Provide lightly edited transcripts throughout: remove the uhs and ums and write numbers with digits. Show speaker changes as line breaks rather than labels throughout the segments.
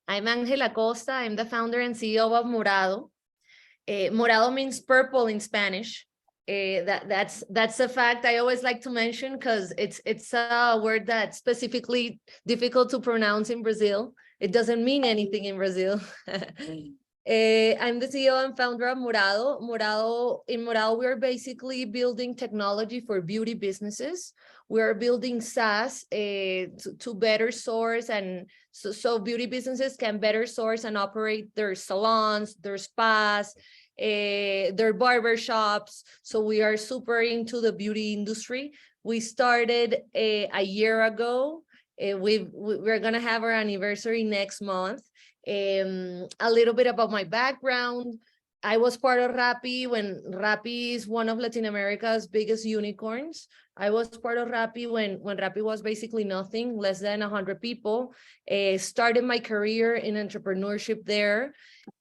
I'm Angela Costa. I'm the founder and CEO of Morado. Morado means purple in Spanish. That's a fact I always like to mention because it's a word that's specifically difficult to pronounce in Brazil. It doesn't mean anything in Brazil. I'm the CEO and founder of Morado. In Morado, we're basically building technology for beauty businesses. We're building SaaS to better source, and so beauty businesses can better source and operate their salons, their spas, their barber shops. So we are super into the beauty industry. We started a year ago. We're gonna have our anniversary next month. A little bit about my background. I was part of Rappi when Rappi is one of Latin America's biggest unicorns. I was part of Rappi when Rappi was basically nothing, less than 100 people. Started my career in entrepreneurship there.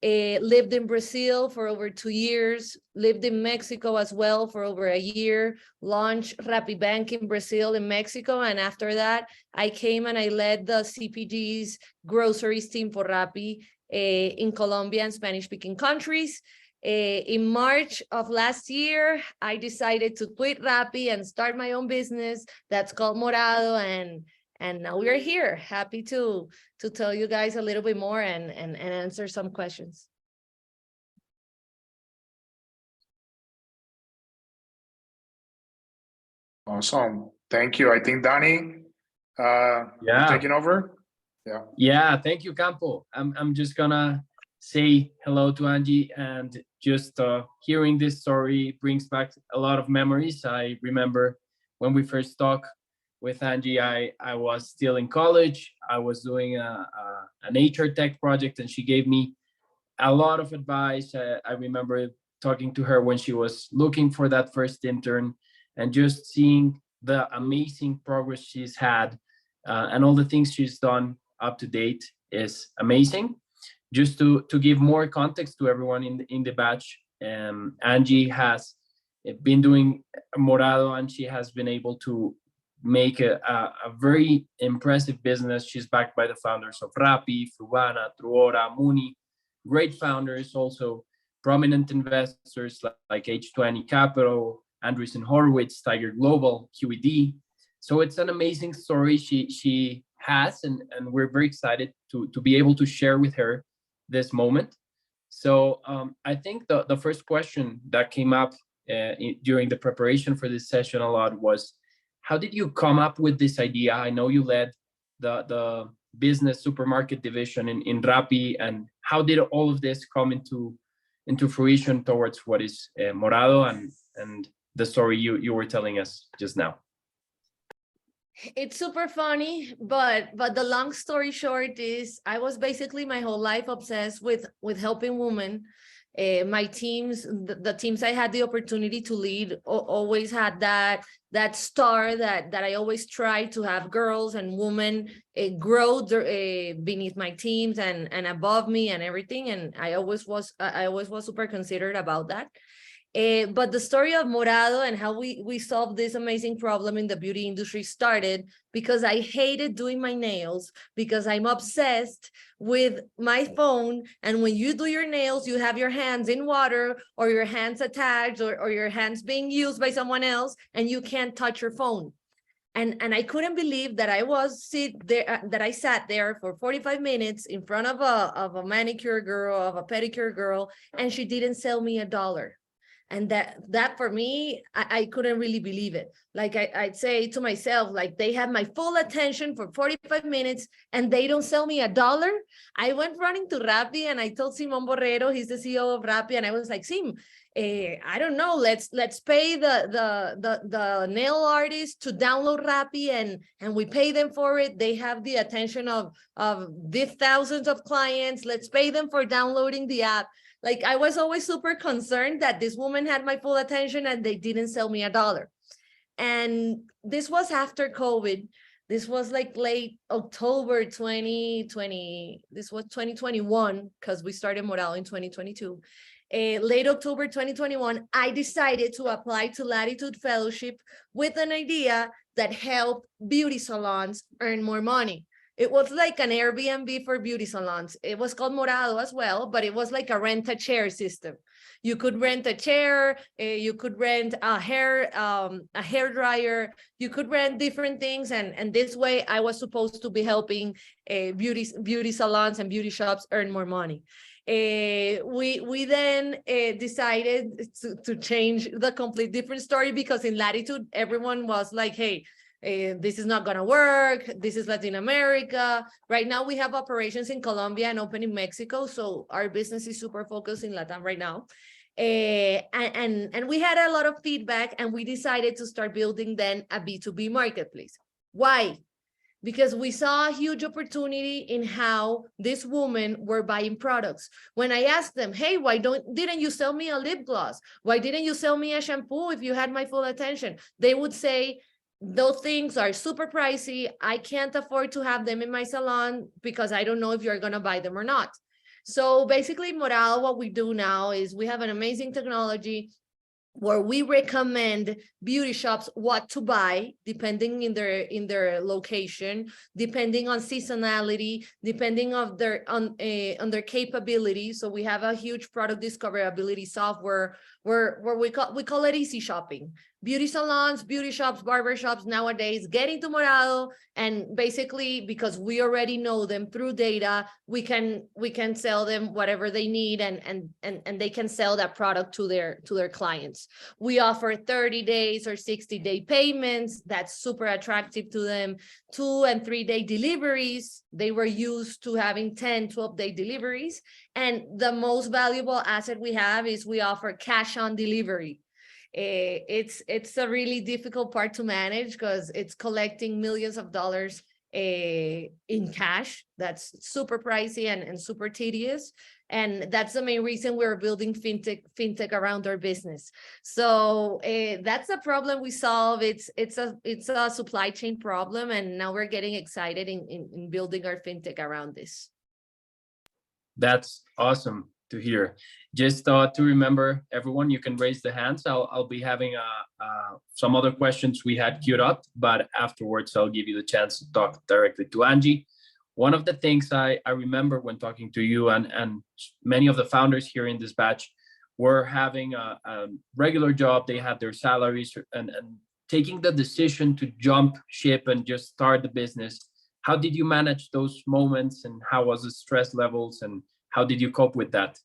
Lived in Brazil for over 2 years, lived in Mexico as well for over a year, launched Rappi Bank in Brazil and Mexico. And after that, I came and I led the CPG's groceries team for Rappi in Colombia and Spanish-speaking countries. In March of last year, I decided to quit Rappi and start my own business that's called Morado, and now we're here, happy to tell you guys a little bit more and answer some questions.
Awesome, thank you. I think Danny, you're taking over.
Yeah, thank you, Campo. I'm just gonna say hello to Angie, and just hearing this story brings back a lot of memories. I remember when we first talked with Angie, I was still in college. I was doing an HR tech project, and she gave me a lot of advice. I remember talking to her when she was looking for that first intern, and just seeing the amazing progress she's had and all the things she's done up to date is amazing. Just to give more context to everyone in the batch, Angie has been doing Morado, and she has been able to make a very impressive business. She's backed by the founders of Rappi, Frubana, Truora, Muni, great founders, also prominent investors like H20 Capital, Andreessen Horowitz, Tiger Global, QED. So it's an amazing story she has, and we're very excited to be able to share with her this moment. So I think the first question that came up during the preparation for this session a lot was, how did you come up with this idea? I know you led the business supermarket division in Rappi, and how did all of this come into fruition towards what is Morado and the story you were telling us just now?
It's super funny, but the long story short is I was basically my whole life obsessed with helping women. My teams, the teams I had the opportunity to lead, always had that star that I always tried to have girls and women grow beneath my teams and above me and everything. And I always was super considerate about that. But the story of Morado and how we solved this amazing problem in the beauty industry started because I hated doing my nails, because I'm obsessed with my phone. And when you do your nails, you have your hands in water or your hands attached or your hands being used by someone else, and you can't touch your phone. And I couldn't believe that I sat there for 45 minutes in front of a manicure girl, of a pedicure girl, and she didn't sell me $1. And that for me, I couldn't really believe it. Like I'd say to myself, like, they have my full attention for 45 minutes and they don't sell me $1. I went running to Rappi and I told Simon Borrero, he's the CEO of Rappi, and I was like, Sim, I don't know, let's pay the nail artist to download Rappi and we pay them for it. They have the attention of the thousands of clients. Let's pay them for downloading the app. Like, I was always super concerned that this woman had my full attention and they didn't sell me $1. And this was after COVID. This was like late October 2020. This was 2021 because we started Morado in 2022. Late October 2021, I decided to apply to Latitude Fellowship with an idea that helped beauty salons earn more money. It was like an Airbnb for beauty salons. It was called Morado as well, but it was like a rent a chair system. You could rent a chair, you could rent a hair dryer, you could rent different things, and this way I was supposed to be helping beauty salons and beauty shops earn more money. We then decided to change the complete different story, because in Latitude everyone was like, hey, this is not gonna work. This is Latin America. Right now we have operations in Colombia and open in Mexico, so our business is super focused in Latam right now. And we had a lot of feedback, and we decided to start building then a B2B marketplace. Why? Because we saw a huge opportunity in how these women were buying products. When I asked them, hey, why didn't you sell me a lip gloss? Why didn't you sell me a shampoo if you had my full attention? They would say, those things are super pricey. I can't afford to have them in my salon because I don't know if you're gonna buy them or not. So basically, Morado, what we do now is we have an amazing technology where we recommend beauty shops what to buy, depending in their location, depending on seasonality, depending on their capability. So we have a huge product discoverability software where we call it easy shopping. Beauty salons, beauty shops, barber shops nowadays get into Morado, and basically, because we already know them through data, we can sell them whatever they need, and they can sell that product to their clients. We offer 30 days or 60-day payments. That's super attractive to them. 2 and 3 day deliveries. They were used to having 10, 12-day deliveries. And the most valuable asset we have is we offer cash on delivery. It's a really difficult part to manage, because it's collecting millions of dollars in cash. That's super pricey and super tedious. And that's the main reason we're building fintech around our business. So that's a problem we solve. It's a supply chain problem, and now we're getting excited in building our fintech around this.
That's awesome to hear. Just to remember, everyone, you can raise the hands. I'll be having some other questions we had queued up, but afterwards I'll give you the chance to talk directly to Angie. One of the things I remember when talking to you and many of the founders here in this batch were having a regular job. They had their salaries, and taking the decision to jump ship and just start the business. How did you manage those moments, and how was the stress levels, and how did you cope with that?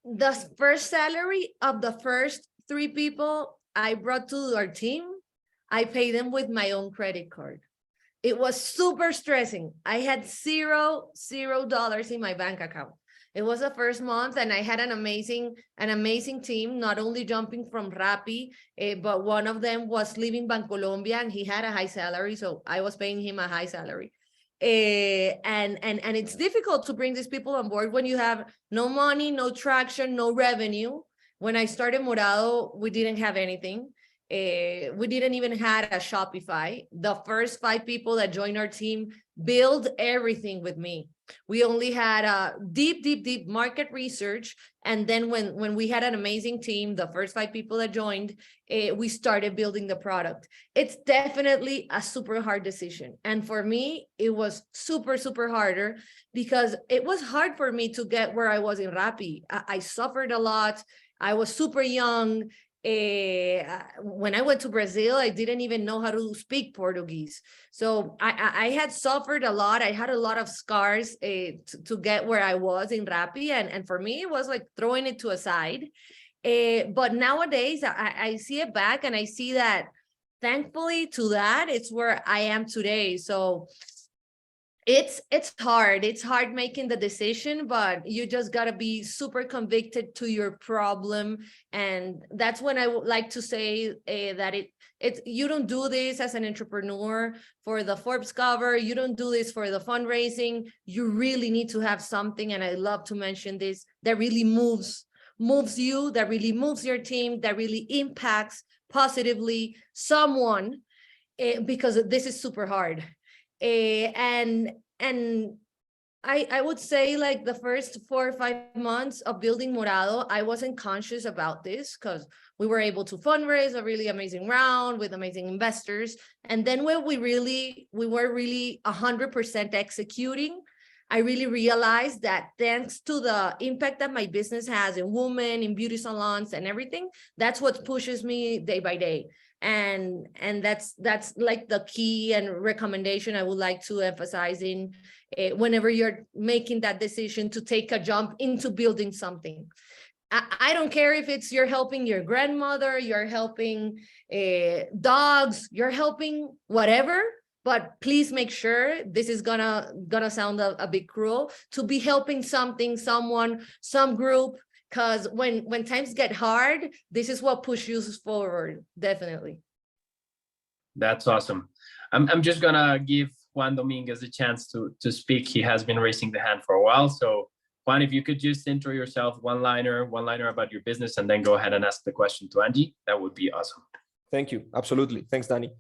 The first salary of the first 3 people I brought to our team, I paid them with my own credit card. It was super stressing. I had $0 in my bank account. It was the first month, and I had an amazing team, not only jumping from Rappi, but one of them was leaving Bancolombia, and he had a high salary, so I was paying him a high salary. And it's difficult to bring these people on board when you have no money, no traction, no revenue. When I started Morado, we didn't have anything. We didn't even have a Shopify. The first 5 people that joined our team built everything with me. We only had a deep market research. And then when we had an amazing team, the first 5 people that joined, we started building the product. It's definitely a super hard decision. And for me, it was super harder, because it was hard for me to get where I was in Rappi. I suffered a lot. I was super young. When I went to Brazil, I didn't even know how to speak Portuguese. So I had suffered a lot. I had a lot of scars to get where I was in Rappi. And for me, it was like throwing it to a side. But nowadays, I see it back, and I see that thankfully to that, it's where I am today. So it's hard. It's hard making the decision, but you just got to be super convicted to your problem. And that's when I would like to say that you don't do this as an entrepreneur for the Forbes cover. You don't do this for the fundraising. You really need to have something, and I love to mention this, that really moves you, that really moves your team, that really impacts positively someone, because this is super hard. And I would say like the first 4 or 5 months of building Morado, I wasn't conscious about this because we were able to fundraise a really amazing round with amazing investors. And then when we were really 100% executing, I really realized that thanks to the impact that my business has in women, in beauty salons and everything, that's what pushes me day by day. And that's like the key and recommendation I would like to emphasize in whenever you're making that decision to take a jump into building something. I don't care if it's you're helping your grandmother, you're helping dogs, you're helping whatever, but please make sure, this is gonna sound a bit cruel, to be helping something, someone, some group, because when times get hard, this is what pushes you forward, definitely.
That's awesome. I'm just gonna give Juan Dominguez a chance to speak. He has been raising the hand for a while. So Juan, if you could just intro yourself, one-liner about your business, and then go ahead and ask the question to Angie, that would be awesome.
Thank you. Absolutely. Thanks, Danny.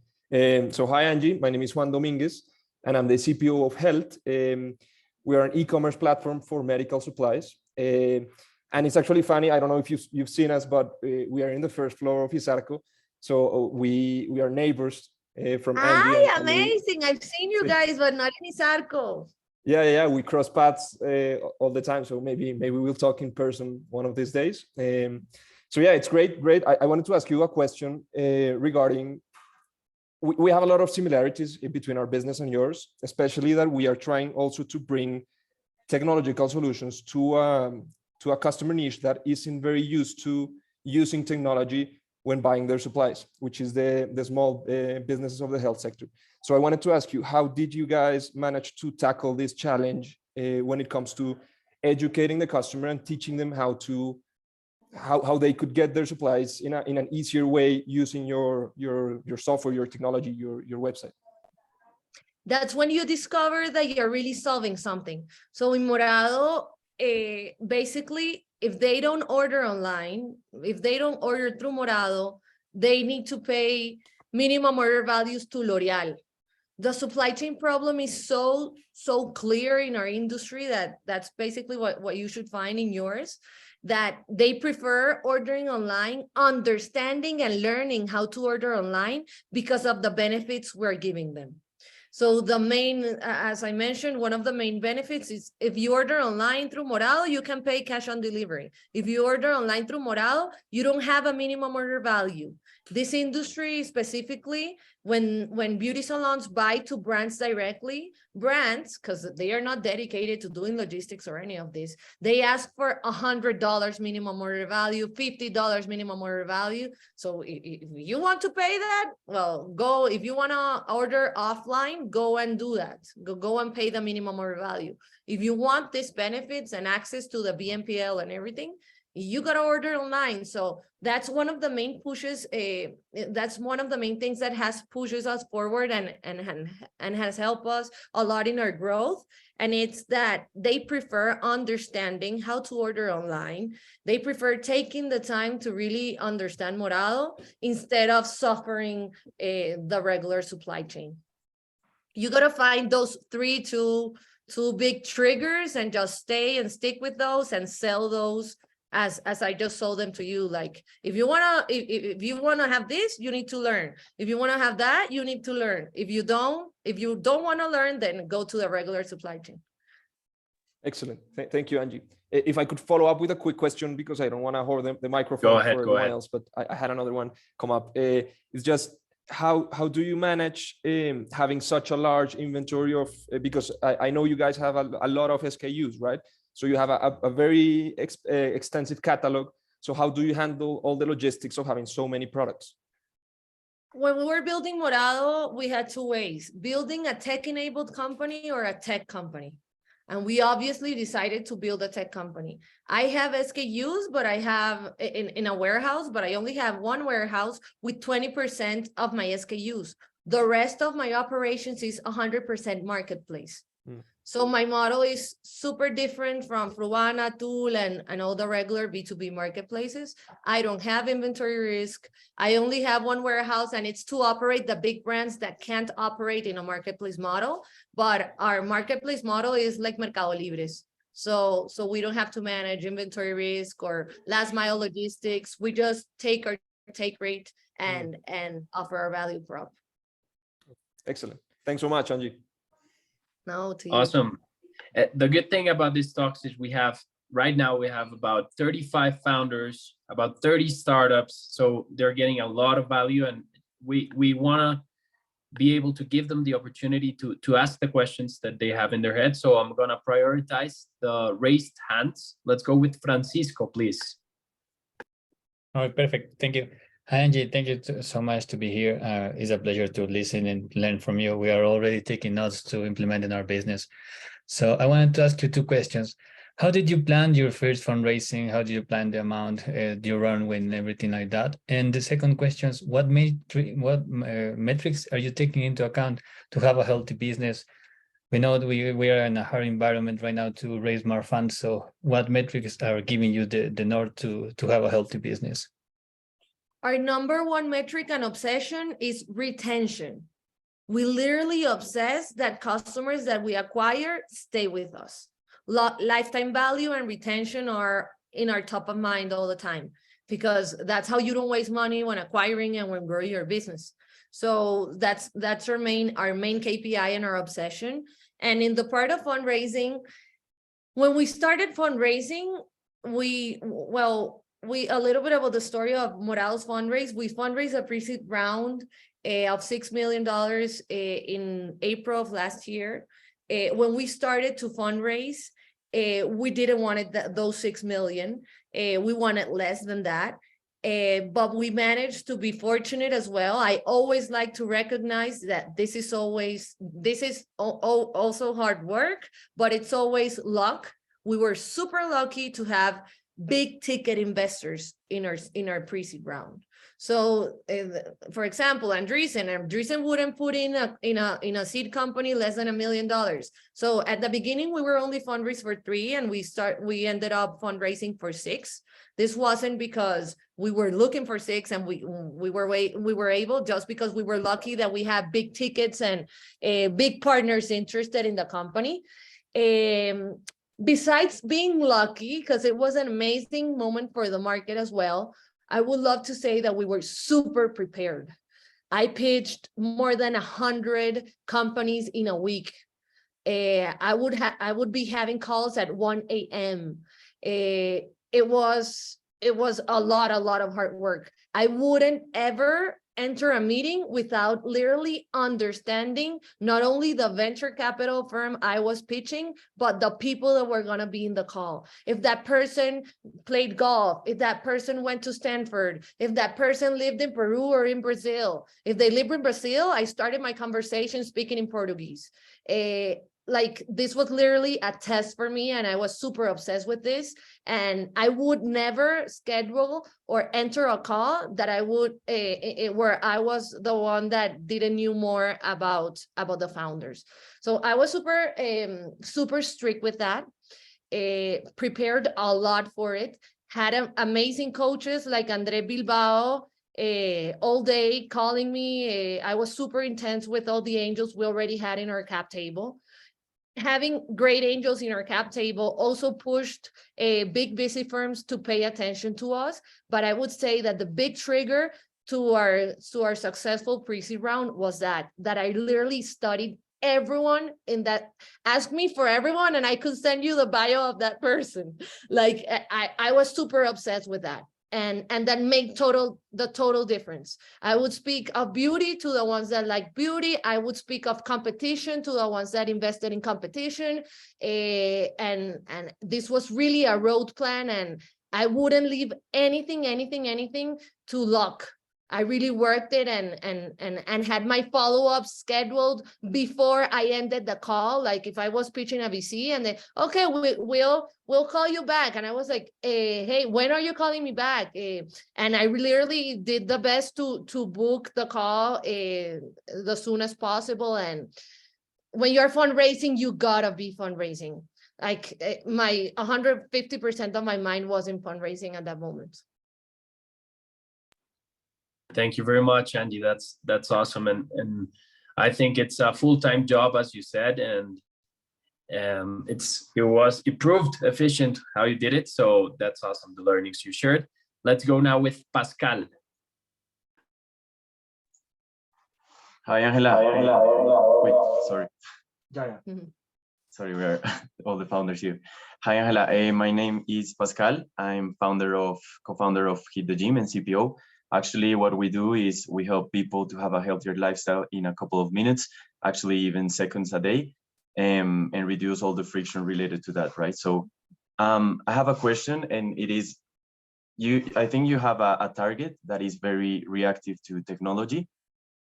So hi, Angie. My name is Juan Dominguez, and I'm the CPO of Health. We are an e-commerce platform for medical supplies. And it's actually funny. I don't know if you've seen us, but we are in the first floor of Isarco. So we are neighbors from Angie.
Hi, amazing. I've seen you guys, but not in Isarco.
Yeah. We cross paths all the time. So maybe we'll talk in person one of these days. So yeah, it's great. I wanted to ask you a question regarding, we have a lot of similarities between our business and yours, especially that we are trying also to bring technological solutions to a customer niche that isn't very used to using technology when buying their supplies, which is the small businesses of the health sector. So I wanted to ask you, how did you guys manage to tackle this challenge when it comes to educating the customer and teaching them how they could get their supplies in an easier way using your software, your technology, your website?
That's when you discover that you're really solving something. So in Morado, basically, if they don't order online, if they don't order through Morado, they need to pay minimum order values to L'Oreal. The supply chain problem is so clear in our industry that's basically what you should find in yours, that they prefer ordering online, understanding and learning how to order online because of the benefits we're giving them. So the main, as I mentioned, one of the main benefits is if you order online through Morado, you can pay cash on delivery. If you order online through Morado, you don't have a minimum order value. This industry specifically, when beauty salons buy to brands directly, brands, because they are not dedicated to doing logistics or any of this, they ask for $100 minimum order value, $50 minimum order value. So if you want to pay that, well, go. If you want to order offline, go and do that. Go and pay the minimum order value. If you want these benefits and access to the BNPL and everything, you got to order online. So that's one of the main pushes. That's one of the main things that has pushes us forward and has helped us a lot in our growth. And it's that they prefer understanding how to order online. They prefer taking the time to really understand Morado instead of suffering the regular supply chain. You got to find those two big triggers and just stay and stick with those and sell those as I just sold them to you. Like, if you wanna have this, you need to learn. If you wanna have that, you need to learn. If you don't want to learn, then go to the regular supply chain.
Excellent. Thank you, Angie. If I could follow up with a quick question, because I don't want to hoard the microphone for everyone else, but I had another one come up. It's just how do you manage having such a large inventory of, because I know you guys have a lot of SKUs, right? So you have a very extensive catalog. So how do you handle all the logistics of having so many products?
When we were building Morado, we had two ways: building a tech-enabled company or a tech company. And we obviously decided to build a tech company. I have SKUs, but I have in a warehouse, but I only have one warehouse with 20% of my SKUs. The rest of my operations is 100% marketplace. So my model is super different from Fruana, Tool, and all the regular B2B marketplaces. I don't have inventory risk. I only have one warehouse, and it's to operate the big brands that can't operate in a marketplace model. But our marketplace model is like Mercado Libre's. So we don't have to manage inventory risk or last mile logistics. We just take our take rate and offer our value prop.
Excellent. Thanks so much, Angie.
No, to you.
Awesome. The good thing about these talks is right now we have about 35 founders, about 30 startups. So they're getting a lot of value, and we want to be able to give them the opportunity to ask the questions that they have in their head. So I'm going to prioritize the raised hands. Let's go with Francisco, please.
Oh, perfect. Thank you. Hi, Angie. Thank you so much to be here. It's a pleasure to listen and learn from you. We are already taking notes to implement in our business. So I wanted to ask you two questions. How did you plan your first fundraising? How did you plan the amount you run with and everything like that? And the second question is, what metrics are you taking into account to have a healthy business? We know that we are in a hard environment right now to raise more funds. So what metrics are giving you the north to have a healthy business?
Our number one metric and obsession is retention. We literally obsess that customers that we acquire stay with us. Lifetime value and retention are in our top of mind all the time, because that's how you don't waste money when acquiring and when growing your business. So that's our main KPI and our obsession. And in the part of fundraising, when we started fundraising, a little bit about the story of Morado's fundraise. We fundraised a pre-seed round of $6 million in April of last year. When we started to fundraise, we didn't want those 6 million. We wanted less than that. But we managed to be fortunate as well. I always like to recognize that this is also hard work, but it's always luck. We were super lucky to have big ticket investors in our pre-seed round. So, for example, Andreessen wouldn't put in a seed company less than $1 million. So at the beginning, we were only fundraised for 3, and we ended up fundraising for 6. This wasn't because we were looking for 6 and we were able, just because we were lucky that we have big tickets and big partners interested in the company. Besides being lucky, because it was an amazing moment for the market as well, I would love to say that we were super prepared. I pitched more than 100 companies in a week. I would be having calls at 1 a.m. It was a lot of hard work. I wouldn't ever enter a meeting without literally understanding not only the venture capital firm I was pitching, but the people that were going to be in the call. If that person played golf, if that person went to Stanford, if that person lived in Peru or in Brazil. If they live in Brazil, I started my conversation speaking in Portuguese. Like, this was literally a test for me, and I was super obsessed with this. And I would never schedule or enter a call that I would where I was the one that didn't know more about the founders. So I was super strict with that. Prepared a lot for it. Had amazing coaches like Andre Bilbao, all day calling me. I was super intense with all the angels we already had in our cap table. Having great angels in our cap table also pushed big VC firms to pay attention to us. But I would say that the big trigger to our successful pre-seed round was that I literally studied everyone in that. Ask me for everyone and I could send you the bio of that person. Like, I was super obsessed with that. And that made the total difference. I would speak of beauty to the ones that like beauty. I would speak of competition to the ones that invested in competition. And this was really a road plan, and I wouldn't leave anything to luck. I really worked it and had my follow-up scheduled before I ended the call. Like, if I was pitching a VC and they, okay, we'll call you back. And I was like, hey, when are you calling me back? And I literally did the best to book the call the soon as possible. And when you're fundraising, you gotta be fundraising. Like my 150% of my mind was in fundraising at that moment.
Thank you very much, Angie. That's awesome, and I think it's a full-time job, as you said, and it proved efficient how you did it. So that's awesome, the learnings you shared. Let's go now with Pascal.
Hi, Angela. Wait, sorry.
Yeah.
Sorry, we are all the founders here. Hi, Angela. My name is Pascal. I'm co-founder of Hit the Gym and CPO. Actually, what we do is we help people to have a healthier lifestyle in a couple of minutes, actually even seconds a day, and reduce all the friction related to that, right? So I have a question, and it is, I think you have a target that is very reactive to technology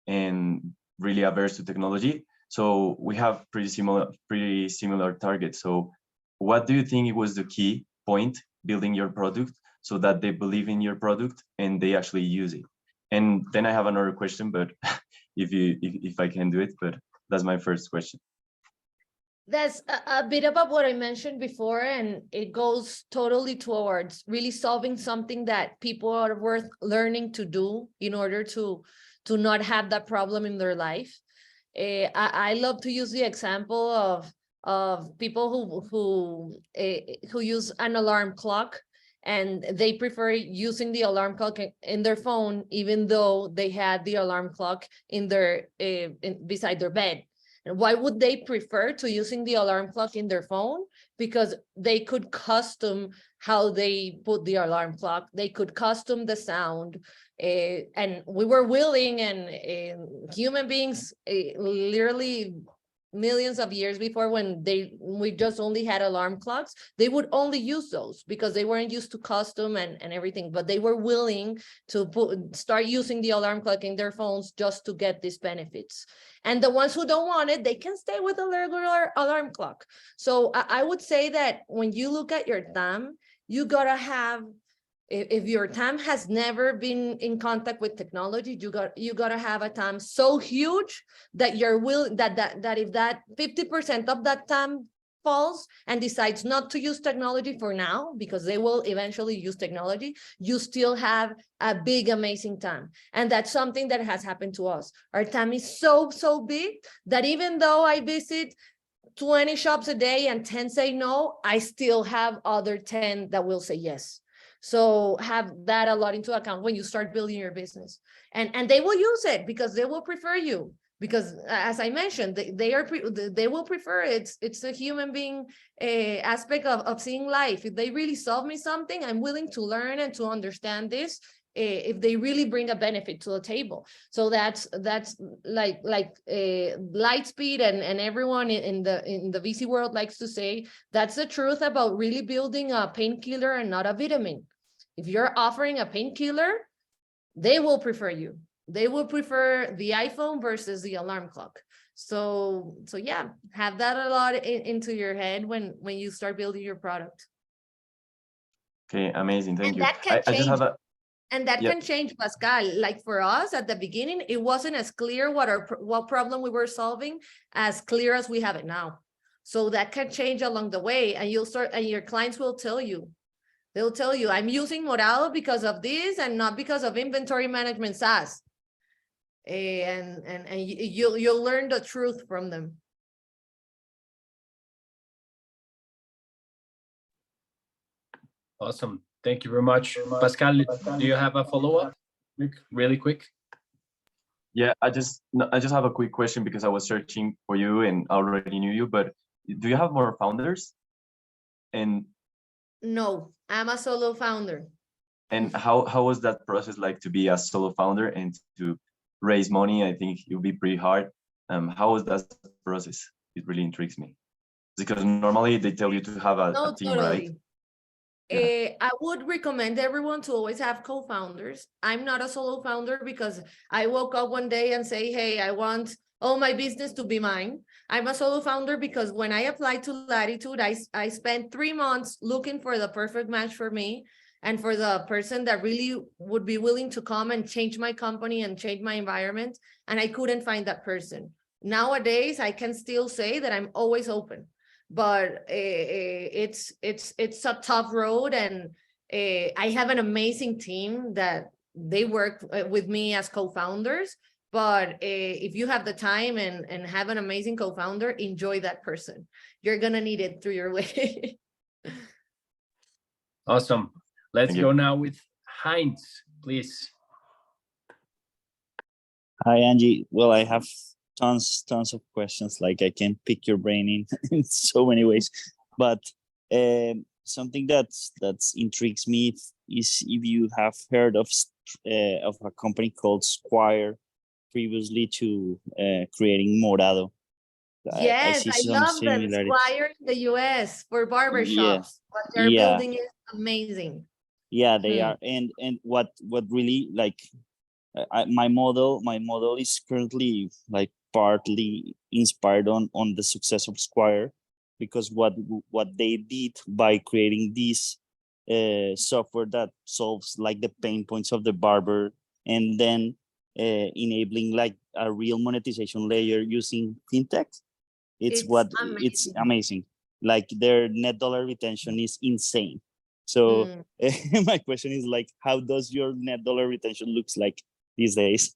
and really averse to technology. So we have pretty similar targets. So what do you think was the key point building your product so that they believe in your product and they actually use it? And then I have another question, but if I can do it, but that's my first question.
That's a bit about what I mentioned before, and it goes totally towards really solving something that people are worth learning to do in order to not have that problem in their life. I love to use the example of people who use an alarm clock, and they prefer using the alarm clock in their phone, even though they had the alarm clock in their beside their bed. And why would they prefer to using the alarm clock in their phone? Because they could custom how they put the alarm clock. They could custom the sound. And we were willing, and human beings literally millions of years before, when we just only had alarm clocks, they would only use those because they weren't used to custom and everything, but they were willing to start using the alarm clock in their phones just to get these benefits. And the ones who don't want it, they can stay with a regular alarm clock. So I would say that when you look at your TAM, you gotta have, if your TAM has never been in contact with technology, you gotta have a TAM so huge that you're willing that if that 50% of that TAM falls and decides not to use technology for now, because they will eventually use technology, you still have a big, amazing TAM. And that's something that has happened to us. Our TAM is so big that even though I visit 20 shops a day and 10 say no, I still have other 10 that will say yes. So have that a lot into account when you start building your business, and they will use it because they will prefer you, because as I mentioned, they will prefer it. It's a human being aspect of seeing life. If they really solve me something, I'm willing to learn and to understand this, if they really bring a benefit to the table. So that's like Lightspeed and everyone in the VC world likes to say, that's the truth about really building a painkiller and not a vitamin. If you're offering a painkiller, they will prefer you. They will prefer the iPhone versus the alarm clock. So yeah, have that a lot into your head when you start building your product.
Okay, amazing. Thank
And
you.
that can
I just
change.
have a,
And that
yeah.
can change, Pascal. Like for us at the beginning, it wasn't as clear what problem we were solving as clear as we have it now. So that can change along the way, and your clients will tell you. They'll tell you, I'm using Morado because of this and not because of inventory management SaaS. And you'll learn the truth from them.
Awesome. Thank you very much. Pascal, do you have a follow-up? Really quick?
Yeah, I just have a quick question because I was searching for you and already knew you, but do you have more founders? And
No, I'm a solo founder.
And how was that process like to be a solo founder and to raise money? I think it would be pretty hard. How was that process? It really intrigues me because normally they tell you to have a team, right?
Yeah. I would recommend everyone to always have co-founders. I'm not a solo founder because I woke up one day and say, hey, I want all my business to be mine. I'm a solo founder because when I applied to Latitude, I spent 3 months looking for the perfect match for me and for the person that really would be willing to come and change my company and change my environment. And I couldn't find that person. nowadays I can still say that I'm always open, but it's a tough road, and I have an amazing team that they work with me as co-founders. But if you have the time and have an amazing co-founder, enjoy that person. You're gonna need it through your way.
Awesome. Let's
Thank you.
go now with Heinz, please.
Hi, Angie. Well, I have tons of questions. Like I can pick your brain in so many ways, but something that's intrigues me is if you have heard of a company called Squire previously to creating Morado.
Yes, I
some
love that
similarities.
Squire in the US for barbershops. What they're
Yeah.
building is amazing.
Yeah, they
Hmm.
are. And what really like my model is currently like partly inspired on the success of Squire, because what they did by creating this software that solves like the pain points of the barber, and then enabling like a real monetization layer using fintech. It's
Amazing.
amazing. Like their net dollar retention is insane. So
Mm.
my question is like, how does your net dollar retention looks like these days?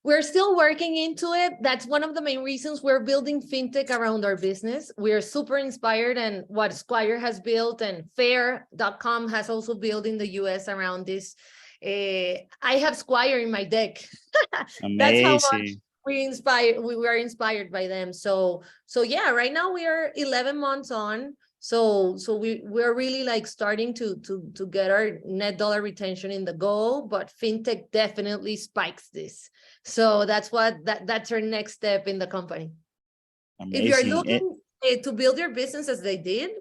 We're still working into it. That's one of the main reasons we're building fintech around our business. We're super inspired, and what Squire has built and Fair.com has also built in the US around this. I have Squire in my deck. That's how much
Amazing.
we were inspired by them. So yeah, right now we are 11 months on. So we're really like starting to get our net dollar retention in the goal, but fintech definitely spikes this. So that's that's our next step in the company. If you're
Amazing.
looking to build your business as they did,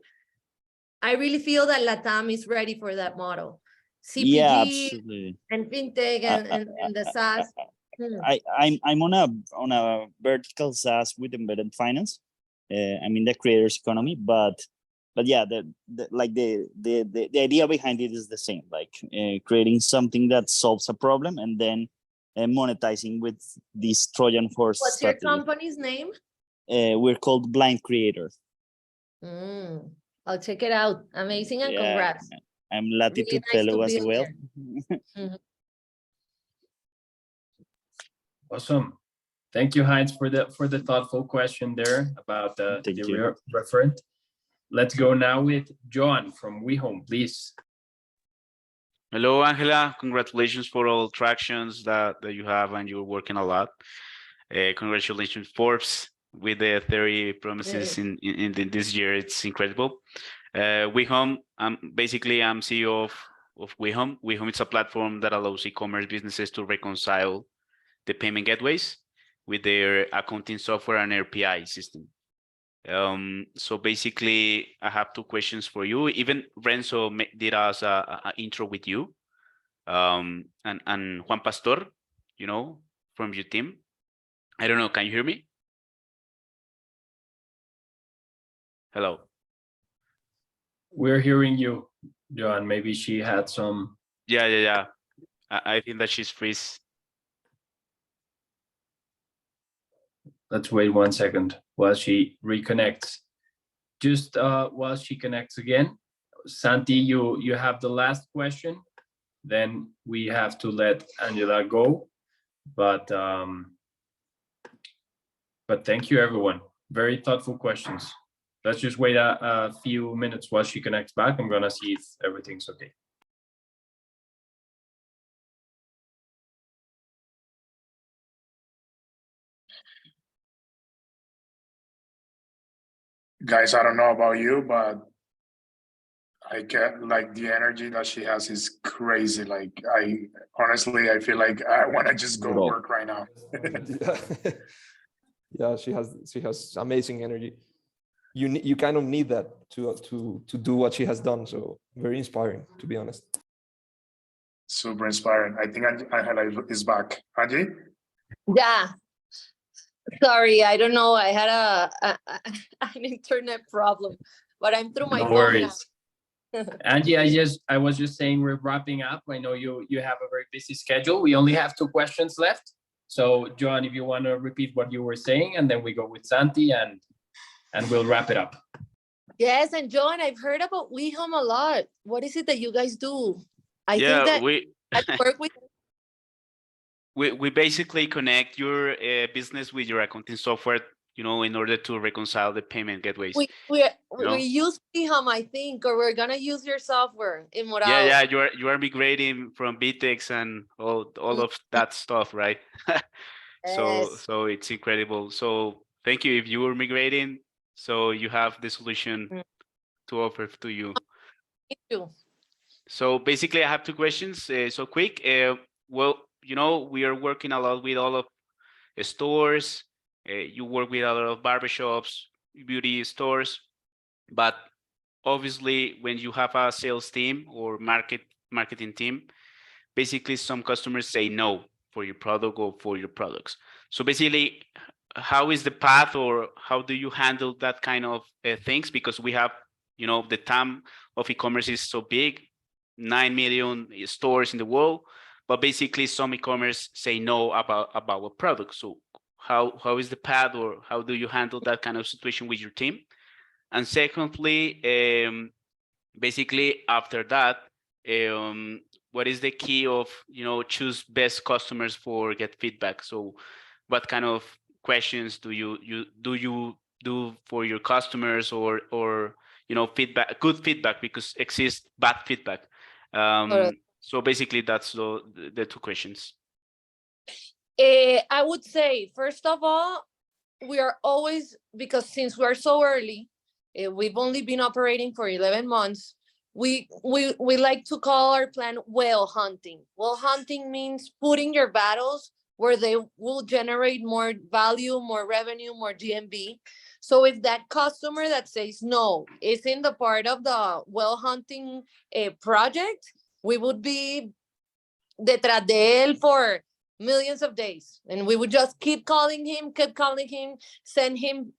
I really feel that LATAM is ready for that model. CPG
Yeah, absolutely.
and fintech and the SaaS.
I'm on a vertical SaaS with embedded finance. I'm in the creators economy, but yeah, the idea behind it is the same, like creating something that solves a problem and then monetizing with this Trojan horse
What's
strategy.
your company's name?
We're called Blind Creator.
I'll check it out. Amazing, and congrats.
I'm lucky
Really
to
nice
tell
to
you
be
as well.
here.
Awesome. Thank you, Heinz, for the thoughtful question there about the
Thank you.
referent. Let's go now with John from WeHome, please.
Hello, Angela. Congratulations for all tractions that you have, and you're working a lot. Congratulations, Forbes, with the 30 promises in this year. It's incredible. WeHome, I'm CEO of WeHome. WeHome is a platform that allows e-commerce businesses to reconcile the payment gateways with their accounting software and API system. So basically, I have two questions for you. Even Renzo did us a intro with you, and Juan Pastor, from your team. I don't know. Can you hear me? Hello.
We're hearing you, John. Maybe she had some.
Yeah. I think that she's freeze.
Let's wait 1 second while she reconnects. Just while she connects again, Santi, you have the last question. Then we have to let Angela go. But thank you, everyone. Very thoughtful questions. Let's just wait a few minutes while she connects back. I'm gonna see if everything's okay.
Guys, I don't know about you, but I get like the energy that she has is crazy. Like I feel like I want to just go work right now.
Yeah, she has amazing energy. You kind of need that to do what she has done. So very inspiring, to be honest.
Super inspiring. I think Angela is back. Angie?
Yeah. Sorry, I don't know. I had an internet problem, but I'm through my
No
phone
worries.
now.
Angie, I was just saying we're wrapping up. I know you have a very busy schedule. We only have 2 questions left. So Joan, if you want to repeat what you were saying, and then we go with Santi and we'll wrap it up.
Yes, and John, I've heard about WeHome a lot. What is it that you guys do? I think
Yeah,
that I work with.
we basically connect your business with your accounting software, in order to reconcile the payment gateways.
We use WeHome, I think, or we're gonna use your software in Morado.
Yeah, you are migrating from BTEX and all of that stuff, right? So
Yes.
so it's incredible. So thank you if you were migrating. So you have the solution to offer to you.
Thank you.
So basically, I have two questions. So quick. Well, we are working a lot with all of the stores. You work with a lot of barbershops, beauty stores, but obviously, when you have a sales team or marketing team, basically some customers say no for your product or for your products. So basically, how is the path, or how do you handle that kind of things? Because we have, the TAM of e-commerce is so big, 9 million stores in the world, but basically some e-commerce say no about a product. So how is the path, or how do you handle that kind of situation with your team? And secondly, basically after that, what is the key of, choose best customers for get feedback? So what kind of questions do you do for your customers, or feedback, good feedback, because exists bad feedback. So basically that's the two questions.
I would say, first of all, we are always, because since we're so early, we've only been operating for 11 months. We like to call our plan whale hunting. Whale hunting means putting your battles where they will generate more value, more revenue, more GMV. So if that customer that says no is in the part of the whale hunting project, we would be detrás de él for millions of days, and we would just keep calling him, send him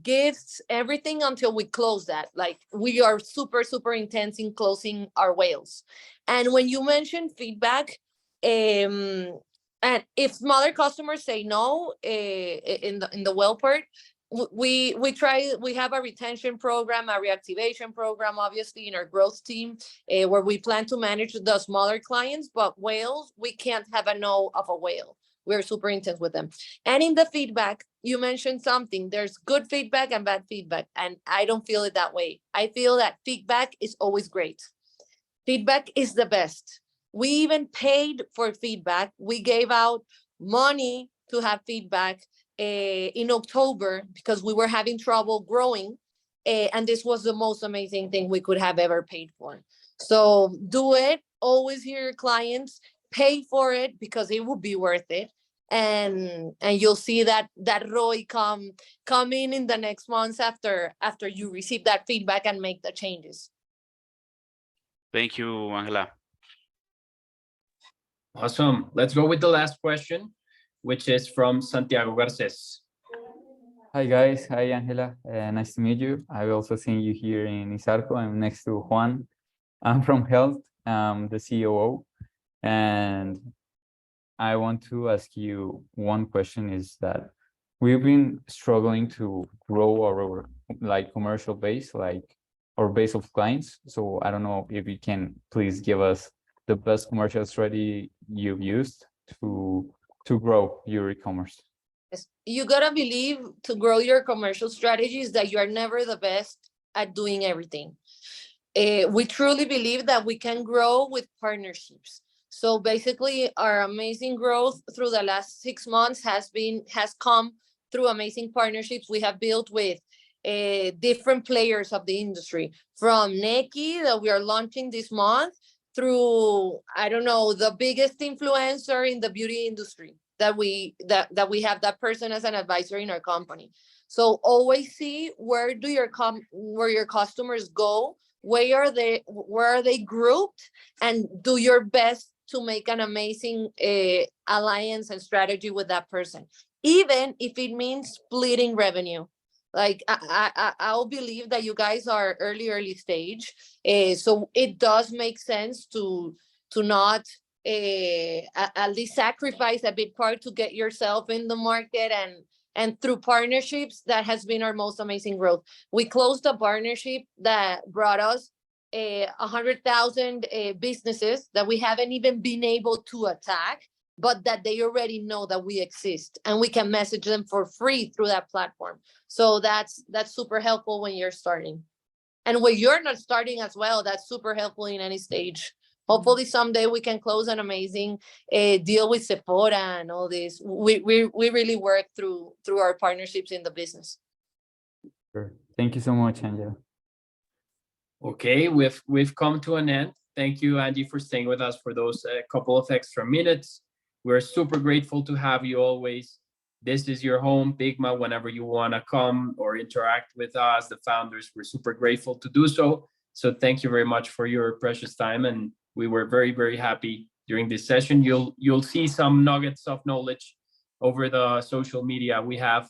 gifts, everything, until we close that. Like, we are super intense in closing our whales. And when you mention feedback, and if smaller customers say no, in the whale part, we have a retention program, a reactivation program, obviously, in our growth team, where we plan to manage the smaller clients. But whales, we can't have a no of a whale. We're super intense with them. And in the feedback, you mentioned something. There's good feedback and bad feedback, and I don't feel it that way. I feel that feedback is always great. Feedback is the best. We even paid for feedback. We gave out money to have feedback in October, because we were having trouble growing, and this was the most amazing thing we could have ever paid for. So do it. Always hear your clients, pay for it, because it will be worth it, and you'll see that ROI come in the next months after you receive that feedback and make the changes.
Thank you, Angela.
Awesome. Let's go with the last question, which is from Santiago Garces.
Hi guys, hi Angela, nice to meet you. I've also seen you here in Izarco. I'm next to Juan. I'm from Health, the COO, and I want to ask you one question. Is that we've been struggling to grow our commercial base, our base of clients. So I don't know if you can please give us the best commercial strategy you've used to grow your e-commerce.
You gotta believe, to grow your commercial strategies, that you are never the best at doing everything. We truly believe that we can grow with partnerships. So basically, our amazing growth through the last 6 months has come through amazing partnerships we have built with different players of the industry, from Neki, that we are launching this month, through, I don't know, the biggest influencer in the beauty industry that we have that person as an advisor in our company. So always see where your customers go, where are they grouped, and do your best to make an amazing alliance and strategy with that person, even if it means splitting revenue. Like, I'll believe that you guys are early stage, so it does make sense to not at least sacrifice a big part to get yourself in the market, and through partnerships, that has been our most amazing growth. We closed a partnership that brought us 100,000 businesses that we haven't even been able to attack, but that they already know that we exist, and we can message them for free through that platform. So that's super helpful when you're starting. And when you're not starting as well, that's super helpful in any stage. Hopefully someday we can close an amazing deal with Sephora and all this. We really work through our partnerships in the business.
Sure. Thank you so much, Angela.
Okay, we've come to an end. Thank you, Angie, for staying with us for those couple of extra minutes. We're super grateful to have you always. This is your home, Pygma. Whenever you want to come or interact with us, the founders, we're super grateful to do so. So thank you very much for your precious time, and we were very, very happy during this session. You'll see some nuggets of knowledge over the social media we have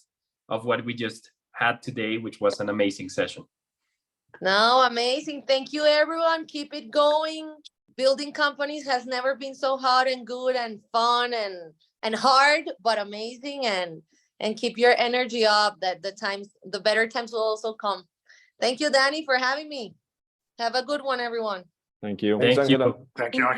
of what we just had today, which was an amazing session.
No, amazing. Thank you, everyone. Keep it going. Building companies has never been so hot and good and fun and hard, but amazing. And keep your energy up, that the better times will also come. Thank you, Danny, for having me. Have a good one, everyone.
Thank you.
Thank
Thanks,
you.
Angela.
Thank you, Angela.